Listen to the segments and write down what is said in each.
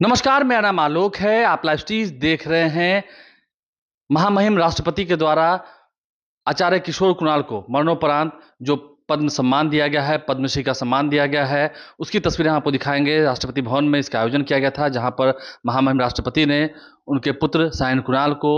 नमस्कार, मेरा नाम आलोक है। आप लाइव स्ट्रीज देख रहे हैं। महामहिम राष्ट्रपति के द्वारा आचार्य किशोर कुणाल को मरणोपरांत जो पद्म सम्मान दिया गया है, पद्मश्री का सम्मान दिया गया है, उसकी तस्वीरें आपको दिखाएंगे। राष्ट्रपति भवन में इसका आयोजन किया गया था, जहां पर महामहिम राष्ट्रपति ने उनके पुत्र सायन कुणाल को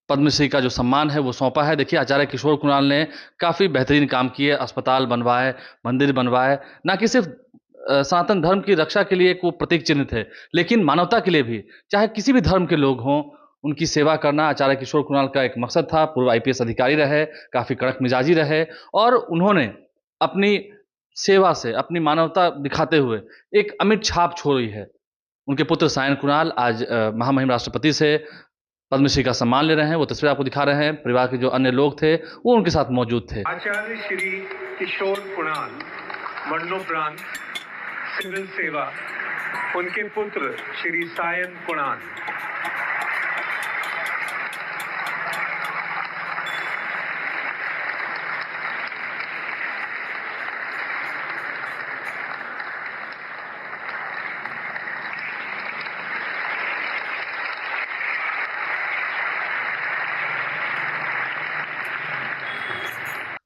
पद्मश्री का जो सम्मान है वो सौंपा है। देखिए, आचार्य किशोर कुणाल ने काफ़ी बेहतरीन काम किए, अस्पताल बनवाए, मंदिर बनवाए। ना कि सिर्फ सनातन धर्म की रक्षा के लिए एक वो प्रतीक चिन्ह थे, लेकिन मानवता के लिए भी, चाहे किसी भी धर्म के लोग हों, उनकी सेवा करना आचार्य किशोर कुणाल का एक मकसद था। पूर्व आईपीएस अधिकारी रहे, काफ़ी कड़क मिजाजी रहे और उन्होंने अपनी सेवा से, अपनी मानवता दिखाते हुए एक अमिट छाप छोड़ी है। उनके पुत्र सायन कुणाल आज महामहिम राष्ट्रपति से पद्मश्री का सम्मान ले रहे हैं। वो तस्वीर आपको दिखा रहे हैं। परिवार के जो अन्य लोग थे वो उनके साथ मौजूद थे। आचार्य श्री किशोर कुणाल मरणोपरांत सिविल सेवा, उनके पुत्र श्री सायन कुणाल।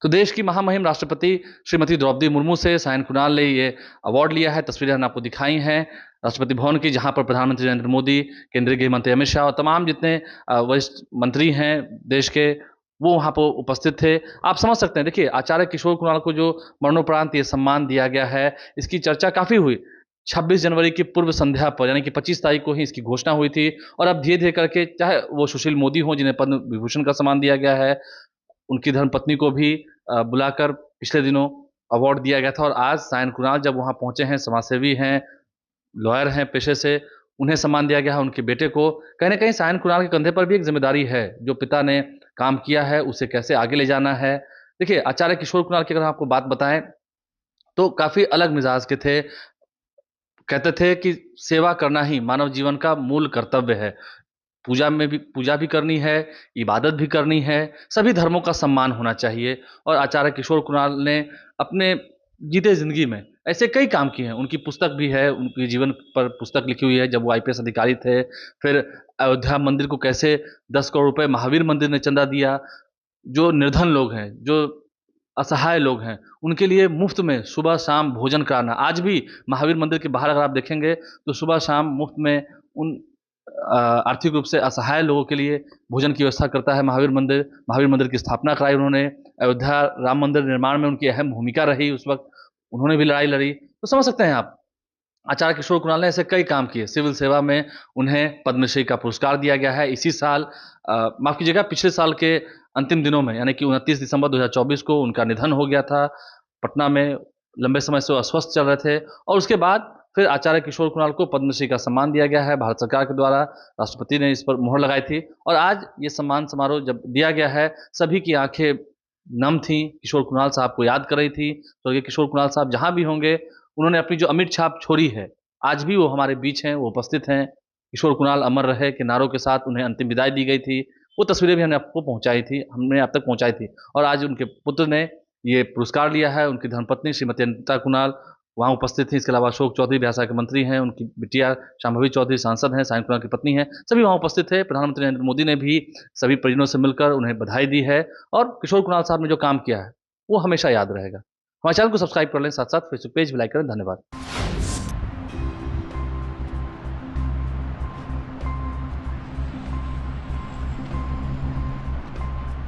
तो देश की महामहिम राष्ट्रपति श्रीमती द्रौपदी मुर्मू से सायन कुणाल ने ये अवार्ड लिया है। तस्वीरें हमने आपको दिखाई हैं राष्ट्रपति भवन की, जहां पर प्रधानमंत्री नरेंद्र मोदी, केंद्रीय गृह मंत्री अमित शाह और तमाम जितने वरिष्ठ मंत्री हैं देश के, वो वहां पर उपस्थित थे। आप समझ सकते हैं। देखिए, आचार्य किशोर कुणाल को जो मरणोपरांत ये सम्मान दिया गया है, इसकी चर्चा काफ़ी हुई। 26 जनवरी की पूर्व संध्या पर, यानी कि 25 तारीख को ही इसकी घोषणा हुई थी। और अब धीरे धीरे करके, चाहे वो सुशील मोदी हों जिन्हें पद्म विभूषण का सम्मान दिया गया है, उनकी धर्मपत्नी को भी बुलाकर पिछले दिनों अवार्ड दिया गया था। और आज सायन कुणाल जब वहाँ पहुँचे हैं, समाजसेवी हैं, लॉयर हैं पेशे से, उन्हें सम्मान दिया गया है। उनके बेटे को कहीं न कहीं सायन कुणाल के कंधे पर भी एक जिम्मेदारी है। जो पिता ने काम किया है उसे कैसे आगे ले जाना है। देखिए, आचार्य किशोर कुणाल की अगर आपको बात बताएं तो काफ़ी अलग मिजाज के थे। कहते थे कि सेवा करना ही मानव जीवन का मूल कर्तव्य है। पूजा भी करनी है, इबादत भी करनी है, सभी धर्मों का सम्मान होना चाहिए। और आचार्य किशोर कुणाल ने अपने जीते ज़िंदगी में ऐसे कई काम किए हैं। उनकी पुस्तक भी है, उनके जीवन पर पुस्तक लिखी हुई है, जब वो आईपीएस अधिकारी थे। फिर अयोध्या मंदिर को कैसे 10 करोड़ रुपए महावीर मंदिर ने चंदा दिया। जो निर्धन लोग हैं, जो असहाय लोग हैं, उनके लिए मुफ्त में सुबह शाम भोजन कराना। आज भी महावीर मंदिर के बाहर अगर आप देखेंगे तो सुबह शाम मुफ्त में उन आर्थिक रूप से असहाय लोगों के लिए भोजन की व्यवस्था करता है महावीर मंदिर। महावीर मंदिर की स्थापना कराई उन्होंने। अयोध्या राम मंदिर निर्माण में उनकी अहम भूमिका रही, उस वक्त उन्होंने भी लड़ाई लड़ी। तो समझ सकते हैं आप, आचार्य किशोर कुणाल ने ऐसे कई काम किए। सिविल सेवा में उन्हें पद्मश्री का पुरस्कार दिया गया है। इसी साल, माफ़ कीजिएगा, पिछले साल के अंतिम दिनों में, यानी कि 29 दिसंबर 2024 को उनका निधन हो गया था। पटना में लंबे समय से वो अस्वस्थ चल रहे थे और उसके बाद फिर आचार्य किशोर कुणाल को पद्मश्री का सम्मान दिया गया है भारत सरकार के द्वारा। राष्ट्रपति ने इस पर मुहर लगाई थी और आज ये सम्मान समारोह जब दिया गया है, सभी की आंखें नम थीं। किशोर कुणाल साहब को याद कर रही थी। तो ये किशोर कुणाल साहब जहाँ भी होंगे, उन्होंने अपनी जो अमिट छाप छोड़ी है, आज भी वो हमारे बीच हैं, वो उपस्थित हैं। किशोर कुणाल अमर रहे के नारों के साथ उन्हें अंतिम विदाई दी गई थी। वो तस्वीरें भी हमने आपको पहुंचाई थी, हमने आप तक पहुंचाई थी। और आज उनके पुत्र ने ये पुरस्कार लिया है। उनकी धर्मपत्नी श्रीमती अनिता कुणाल वहाँ उपस्थित थी। इसके अलावा अशोक चौधरी बिहार के मंत्री हैं, उनकी बिटिया शांभवी चौधरी सांसद हैं, सायन कुणाल की पत्नी हैं, सभी वहाँ उपस्थित थे। प्रधानमंत्री नरेंद्र मोदी ने भी सभी परिजनों से मिलकर उन्हें बधाई दी है। और किशोर कुणाल साहब ने जो काम किया है वो हमेशा याद रहेगा। हमारे चैनल को सब्सक्राइब कर लें, साथ साथ फेसबुक पेज भी लाइक करें। धन्यवाद।